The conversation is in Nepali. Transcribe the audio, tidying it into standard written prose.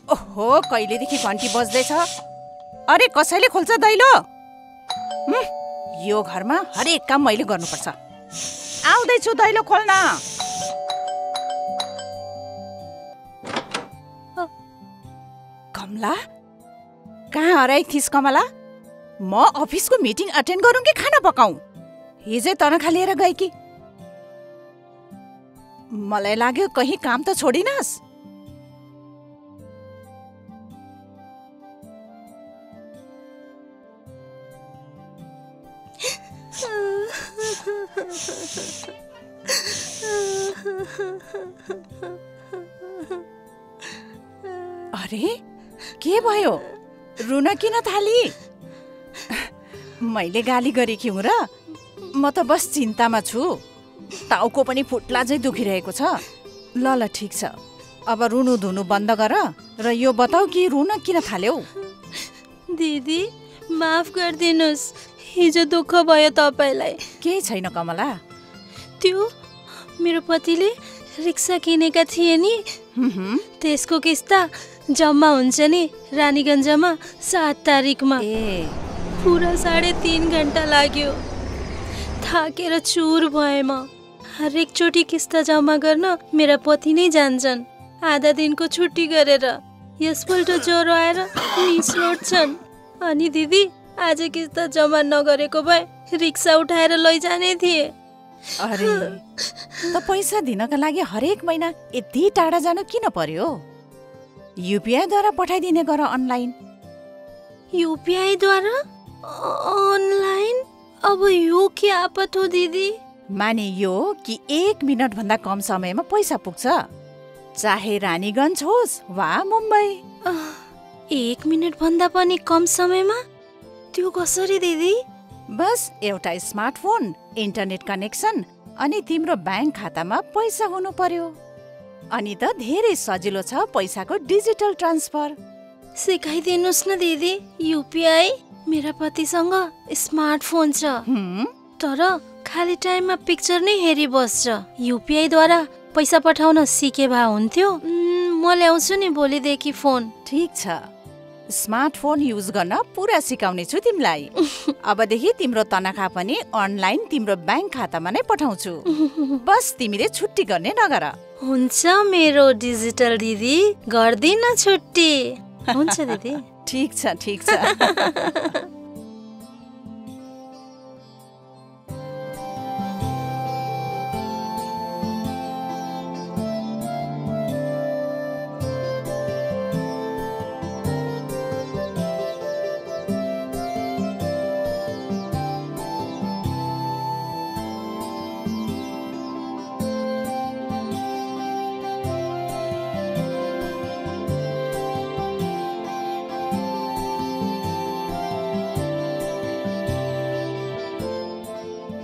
ओहो, कहिलेदेखि घन्टी बज्दैछ? अरे कसैले खोल्छ दैलो? यो घरमा हरेक काम मैले गर्नुपर्छ। आउँदैछु, दैलो खोल्न। कमला, कहाँ हराएकी थिइस् कमला? म अफिसको मिटिङ अटेन्ड गरौँ कि खाना पकाऊ? हिजै तनखा लिएर गए कि? मलाई लाग्यो कहीँ काम त छोडिनस्। अरे के भयो? रुन किन थाली? मैले गाली गरेकी हुँ र? म त बस चिन्तामा छु। टाउको पनि फुट्ला झै दुखिरहेको छ। ल ल ठिक छ, अब रुनु धुनु बन्द गर र यो बताऊ कि रुन किन थाल्यौ? दिदी माफ गरिदिनुस्, हिजो दुःख भयो तपाईलाई। केही छैन कमला। त्यो मेरो पतिले रिक्सा किनेका थिए नि, त्यसको किस्ता जम्मा हुन्छ नि रानीगञ्जमा 7 तारिकमा। पुरा 3.5 घण्टा लाग्यो। थाकेर चुर भए म। हरेक चोटि किस्ता जम्मा गर्न मेरा पति नै जान्छन्, आधा दिनको छुट्टी गरेर। यसपल्ट ज्वरो आएर निस लड्छन्। अनि दिदी आज किस्ता जम्मा नगरेको भए रिक्सा उठाएर लैजाने थिए। अरे त पैसा दिनका लागि हरेक महिना यति टाढा जानु किन पर्यो? युपिआई द्वारा पठाइदिने गर अनलाइन। युपिआई द्वारा अनलाइन? अब यो के आपत हो दिदी? माने यो कि 1 मिनट भन्दा कम समयमा पैसा पुग्छ, चाहे रानीगञ्ज होस् वा मुम्बई। 1 मिनट भन्दा पनि कम समयमा? त्यो कसरी दिदी? बस एउटा स्मार्टफोन, इन्टरनेट कनेक्सन अनि तिम्रो ब्याङ्क खातामा पैसा हुनु पर्यो। अनि त धेरै सजिलो छ पैसाको डिजिटल ट्रान्सफर। सिकाइदिनुस् न दिदी युपिआई। मेरा पतिसँग स्मार्टफोन छ, तर खाली टाइममा पिक्चर नै हेरी बस्छ। युपिआई द्वारा पैसा पठाउन सिके भए हुन्थ्यो। म ल्याउँछु नि भोलिदेखि फोन। ठिक छ, स्मार्टफोन युज गर्न पुरा सिकाउने छु तिमीलाई। अबदेखि तिम्रो तनखा पनि अनलाइन तिम्रो ब्याङ्क खातामा नै पठाउँछु। बस तिमीले छुट्टी गर्ने नगर। हुन्छ मेरो डिजिटल दिदी, गर्दिन छुट्टी। हुन्छ दिदी। ठिक छ, ठिक छ।